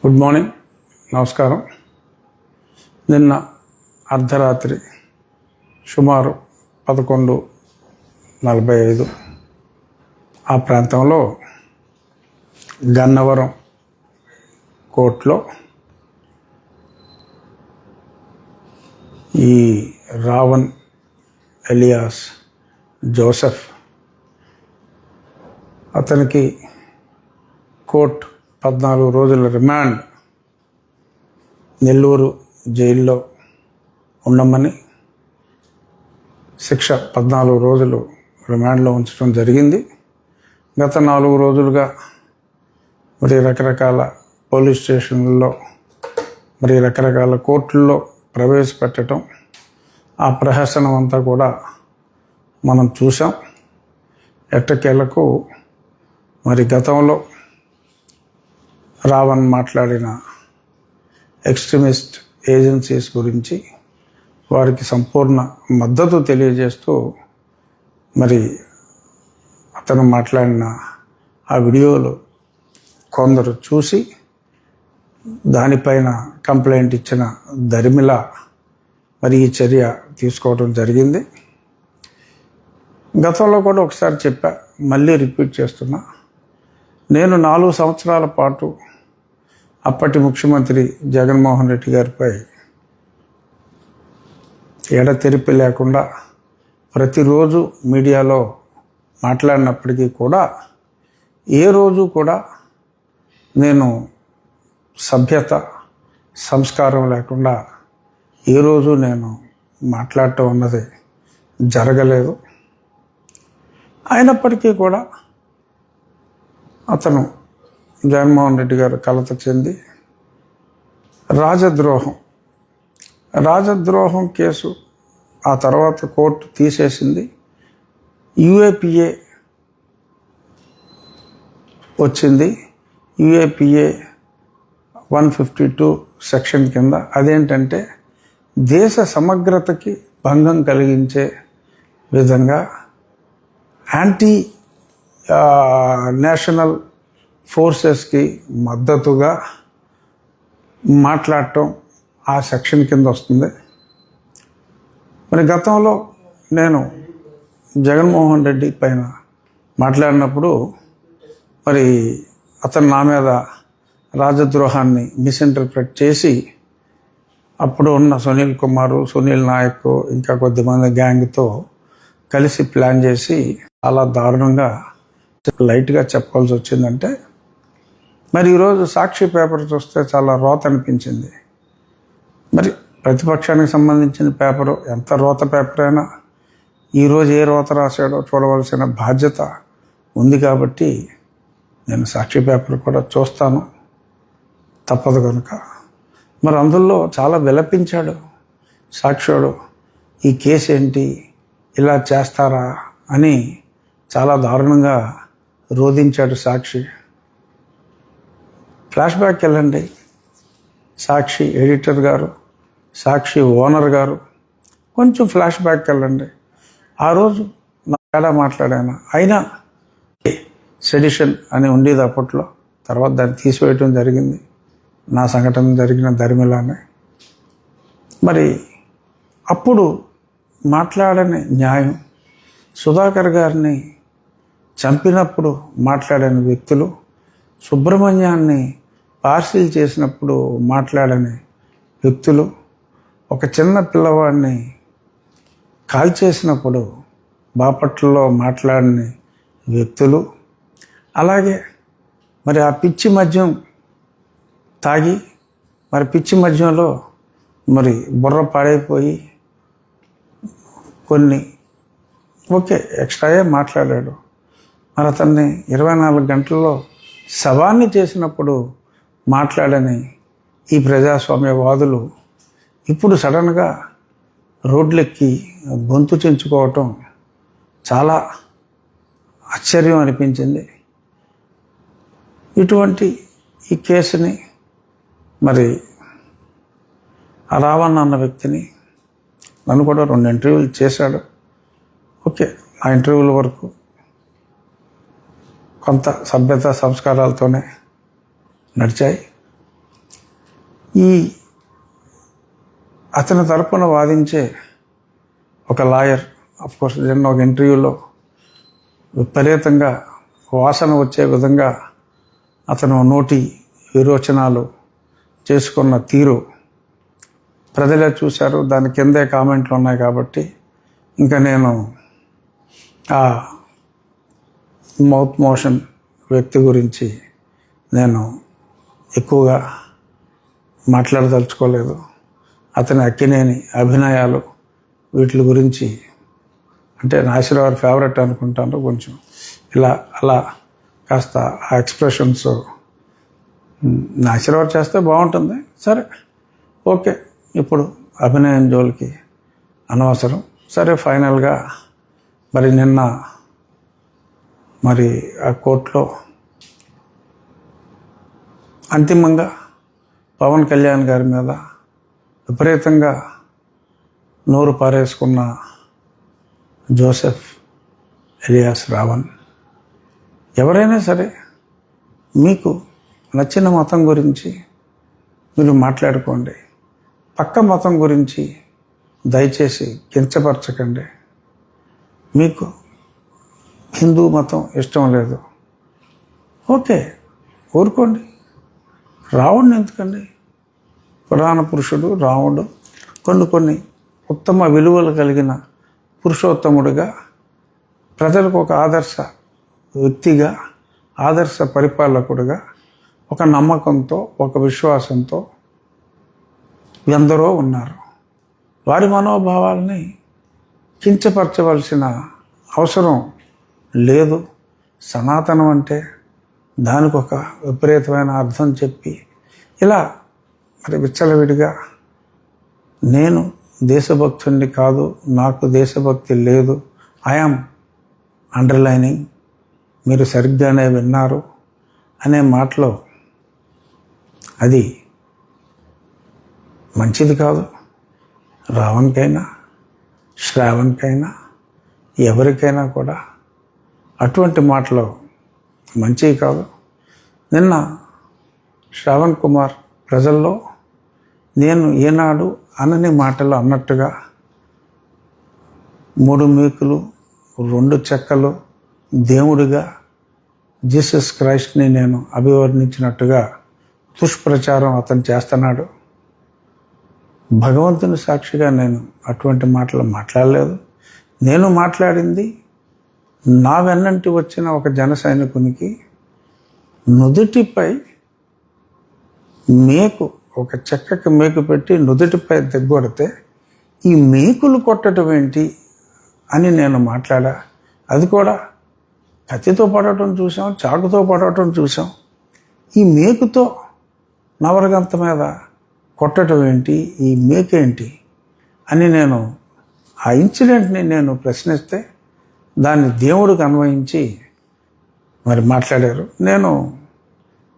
Good morning, నమస్కారం. నిన్న అర్ధరాత్రి సుమారు 11:45 ఆ ప్రాంతంలో గన్నవరం కోర్టులో ఈ రావణ్ ఎలియాస్ జోసెఫ్ అతనికి కోర్టు 14 రోజుల రిమాండ్ నెల్లూరు జైల్లో ఉండమని, శిక్ష 14 రోజులు రిమాండ్లో ఉంచడం జరిగింది. గత 4 రోజులుగా మరి రకరకాల పోలీస్ స్టేషన్లలో మరి రకరకాల కోర్టుల్లో ప్రవేశపెట్టడం, ఆ ప్రహసనం అంతా కూడా మనం చూసాం. ఎట్టకేలకు మరి గతంలో రావణ్ మాట్లాడిన ఎక్స్ట్రీమిస్ట్ ఏజెన్సీస్ గురించి వారికి సంపూర్ణ మద్దతు తెలియజేస్తూ మరి అతను మాట్లాడిన ఆ వీడియోలు కొందరు చూసి దానిపైన కంప్లైంట్ ఇచ్చిన దరిమిల మరి ఈ చర్య తీసుకోవడం జరిగింది. గతంలో కూడా ఒకసారి చెప్పా, మళ్ళీ రిపీట్ చేస్తున్నా. నేను 4 సంవత్సరాల పాటు అప్పటి ముఖ్యమంత్రి జగన్మోహన్ రెడ్డి గారిపై ఎడతెరిపి లేకుండా ప్రతిరోజు మీడియాలో మాట్లాడినప్పటికీ కూడా ఏ రోజు కూడా నేను సభ్యత సంస్కారం లేకుండా ఏ రోజు నేను మాట్లాడటం అన్నది జరగలేదు. అయినప్పటికీ కూడా అతను జగన్మోహన్ రెడ్డి గారు కలత చెంది రాజద్రోహం కేసు ఆ తర్వాత కోర్టు తీసేసింది. యూఏపీఏ వచ్చింది. యూఏపీఏ 152 సెక్షన్ కింద అదేంటంటే దేశ సమగ్రతకి భంగం కలిగించే విధంగా యాంటీ నేషనల్ ఫోర్సెస్కి మద్దతుగా మాట్లాడటం ఆ సెక్షన్ కింద వస్తుంది. మరి గతంలో నేను జగన్మోహన్ రెడ్డి పైన మాట్లాడినప్పుడు మరి అతను నా మీద రాజద్రోహాన్ని మిస్ఇంటర్ప్రెట్ చేసి అప్పుడు ఉన్న సునీల్ కుమారు, సునీల్ నాయక్ ఇంకా కొద్దిమంది గ్యాంగ్తో కలిసి ప్లాన్ చేసి చాలా దారుణంగా లైట్గా చెప్పాల్సి వచ్చిందంటే, మరి ఈరోజు సాక్షి పేపర్ చూస్తే చాలా రోత అనిపించింది. మరి ప్రతిపక్షానికి సంబంధించిన పేపరు ఎంత రోత పేపర్ అయినా ఈరోజు ఏ రోత రాశాడో చూడవలసిన బాధ్యత ఉంది. కాబట్టి నేను సాక్షి పేపర్ కూడా చూస్తాను, తప్పదు కనుక. మరి అందులో చాలా విలపించాడు సాక్షివాడు. ఈ కేసు ఏంటి, ఇలా చేస్తారా అని చాలా దారుణంగా రోధించాడు సాక్షి. ఫ్లాష్ బ్యాక్ వెళ్ళండి. సాక్షి ఎడిటర్ గారు, సాక్షి ఓనర్ గారు, కొంచెం ఫ్లాష్ బ్యాక్ వెళ్ళండి. ఆ రోజు నా తేడా మాట్లాడాను. అయినా సెడిషన్ అని ఉండేది అప్పట్లో, తర్వాత దాన్ని తీసివేయటం జరిగింది. నా సంఘటన జరిగిన దరిమిలానే. మరి అప్పుడు మాట్లాడని న్యాయం, సుధాకర్ గారిని చంపినప్పుడు మాట్లాడని వ్యక్తులు, సుబ్రహ్మణ్యాన్ని పార్సిల్ చేసినప్పుడు మాట్లాడని వ్యక్తులు, ఒక చిన్న పిల్లవాడిని కాల్చేసినప్పుడు బాపట్లలో మాట్లాడని వ్యక్తులు, అలాగే మరి ఆ పిచ్చి మద్యం తాగి మరి పిచ్చి మద్యంలో మరి బుర్ర పాడైపోయి కొన్ని ఎక్స్ట్రాయే మాట్లాడాడు. మరి అతన్ని 24 గంటల్లో శవాన్ని చేసినప్పుడు మాట్లాడని ఈ ప్రజాస్వామ్యవాదులు ఇప్పుడు సడన్గా రోడ్లెక్కి గొంతు చించుకోవటం చాలా ఆశ్చర్యం అనిపించింది. ఇటువంటి ఈ కేసుని మరి ఆ రావణ్ అన్న వ్యక్తిని నన్ను కూడా 2 ఇంటర్వ్యూలు చేశాడు. ఓకే, ఆ ఇంటర్వ్యూల వరకు కొంత సభ్యత సంస్కారాలతోనే నడిచాయి. ఈ అతని తరపున వాదించే ఒక లాయర్, అఫ్కోర్స్ నిన్న ఒక ఇంటర్వ్యూలో విపరీతంగా వాసన వచ్చే విధంగా అతను నోటి విరోచనాలు చేసుకున్న తీరు ప్రజలే చూశారు. దాని కిందే కామెంట్లు ఉన్నాయి కాబట్టి ఇంకా నేను ఆ మౌత్ మోషన్ వ్యక్తి గురించి నేను ఎక్కువగా మాట్లాడదలుచుకోలేదు. అతని అక్కినేని అభినయాలు వీటి గురించి అంటే నాసిరవారి ఫేవరెట్ అనుకుంటాను. కొంచెం ఇలా అలా కాస్త ఆ ఎక్స్ప్రెషన్స్ నాసిరవారి చేస్తే బాగుంటుంది. సరే, ఓకే, ఇప్పుడు అభినయం జోలికి అనవసరం. సరే, ఫైనల్గా మరి నిన్న మరి ఆ కోర్టులో అంతిమంగా పవన్ కళ్యాణ్ గారి మీద విపరీతంగా నోరు పారేసుకున్న జోసెఫ్ ఎలియాస్ రావణ్, ఎవరైనా సరే మీకు నచ్చిన మతం గురించి మీరు మాట్లాడుకోండి, పక్క మతం గురించి దయచేసి కించపరచకండి. మీకు హిందూ మతం ఇష్టం లేదు, ఓకే, ఊరుకోండి. రావణ్ణి ఎందుకండి? పురాణ పురుషుడు రాముడు కొన్ని ఉత్తమ విలువలు కలిగిన పురుషోత్తముడిగా, ప్రజలకు ఒక ఆదర్శ వ్యక్తిగా, ఆదర్శ పరిపాలకుడిగా, ఒక నమ్మకంతో, ఒక విశ్వాసంతో ఎందరో ఉన్నారు. వారి మనోభావాల్ని కించపరచవలసిన అవసరం లేదు. సనాతనం అంటే దానికి ఒక విపరీతమైన అర్థం చెప్పి ఇలా మరి విచ్చలవిడిగా నేను దేశభక్తుడిని కాదు, నాకు దేశభక్తి లేదు, ఐఆమ్ అండర్లైనింగ్, మీరు సరిగ్గానే విన్నారు అనే మాటలో అది మంచిది కాదు. రావణ్కైనా శ్రావణ్కైనా ఎవరికైనా కూడా అటువంటి మాటలు మంచివి కాదు. నిన్న శ్రావణ్ కుమార్ ప్రజల్లో నేను ఏనాడు అనని మాటలు అన్నట్టుగా 3 మేకులు 2 చెక్కలు దేవుడిగా జీసస్ క్రైస్ట్ని నేను అభివర్ణించినట్టుగా దుష్ప్రచారం అతను చేస్తున్నాడు. భగవంతుని సాక్షిగా నేను అటువంటి మాటలు మాట్లాడలేదు. నేను మాట్లాడింది నా వెన్నంటి వచ్చిన ఒక జన సైనికునికి నుదుటిపై మేకు, ఒక చెక్కకి మేకు పెట్టి నుదుటిపై దగ్గొడితే ఈ మేకులు కొట్టడం ఏంటి అని నేను మాట్లాడా. అది కూడా కత్తితో పడటం చూసాం, చాకుతో పడటం చూసాం. ఈ మేకుతో నవరగంత మీద కొట్టడం ఏంటి, ఈ మేకేంటి అని నేను ఆ ఇన్సిడెంట్ని నేను ప్రశ్నిస్తే దాన్ని దేవుడికి అన్వయించి మరి మాట్లాడారు. నేను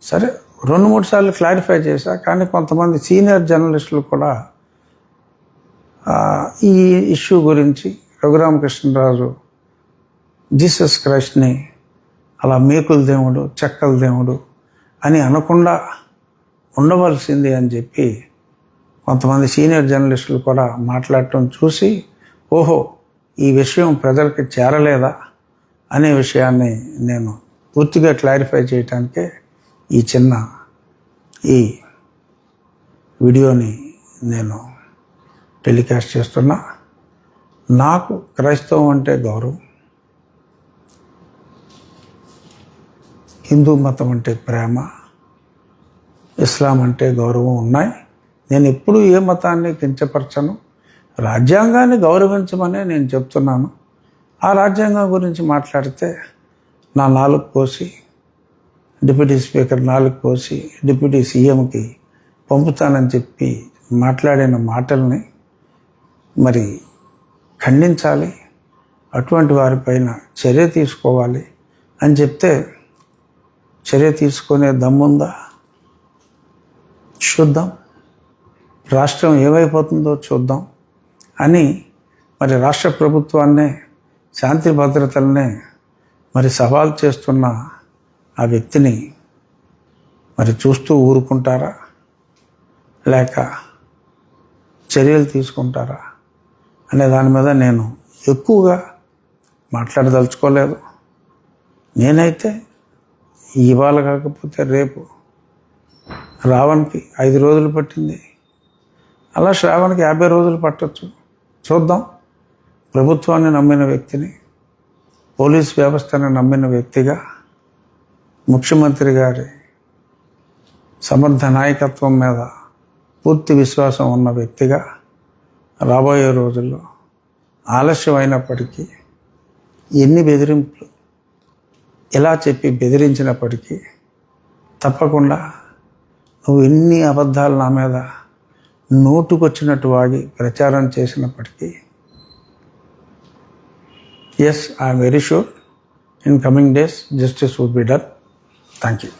సరే 2-3 సార్లు క్లారిఫై చేశా. కానీ కొంతమంది సీనియర్ జర్నలిస్టులు కూడా ఈ ఇష్యూ గురించి రఘురామకృష్ణరాజు జీసస్ క్రైస్ట్ని అలా మేకుల దేవుడు, చెక్కల దేవుడు అని అనకుండా ఉండవలసింది అని చెప్పి కొంతమంది సీనియర్ జర్నలిస్టులు కూడా మాట్లాడటం చూసి, ఓహో, ఈ విషయం ప్రజలకి చేరలేదా అనే విషయాన్ని నేను పూర్తిగా క్లారిఫై చేయటానికే ఈ వీడియోని నేను టెలికాస్ట్ చేస్తున్నా. నాకు క్రైస్తవం అంటే గౌరవం, హిందూ మతం అంటే ప్రేమ, ఇస్లాం అంటే గౌరవం ఉన్నాయి. నేను ఎప్పుడూ ఏ మతాన్ని కించపరచను. రాజ్యాంగాన్ని గౌరవించమనే నేను చెప్తున్నాను. ఆ రాజ్యాంగం గురించి మాట్లాడితే నా నాలుగు కోసి, డిప్యూటీ స్పీకర్ నాలుగు కోసి డిప్యూటీ సీఎంకి పంపుతానని చెప్పి మాట్లాడిన మాటల్ని మరి ఖండించాలి, అటువంటి వారిపైన చర్య తీసుకోవాలి అని చెప్తే చర్య తీసుకునే దమ్ముందా చూద్దాం, రాష్ట్రం ఏమైపోతుందో చూద్దాం అని మరి రాష్ట్ర ప్రభుత్వాన్నే, శాంతి భద్రతలనే మరి సవాల్ చేస్తున్న ఆ వ్యక్తిని మరి చూస్తూ ఊరుకుంటారా లేక చర్యలు తీసుకుంటారా అనే దాని మీద నేను ఎక్కువగా మాట్లాడదలుచుకోలేదు. నేనైతే ఇవాళ కాకపోతే రేపు రావణ్కి 5 రోజులు పట్టింది, అలా శ్రావణ్కి 50 రోజులు పట్టచ్చు. చూద్దాం. ప్రభుత్వాన్ని నమ్మిన వ్యక్తిని, పోలీస్ వ్యవస్థను నమ్మిన వ్యక్తిగా, ముఖ్యమంత్రి గారి సమర్థ నాయకత్వం మీద పూర్తి విశ్వాసం ఉన్న వ్యక్తిగా రాబోయే రోజుల్లో ఆలస్యం అయినప్పటికీ, ఎన్ని బెదిరింపులు ఎలా చెప్పి బెదిరించినప్పటికీ తప్పకుండా నువ్వు ఎన్ని అబద్ధాలు నా మీద నోటుకొచ్చినట్టు వాగి ప్రచారం చేసినప్పటికీ, yes, I'm very sure in coming days justice would be done. Thank you.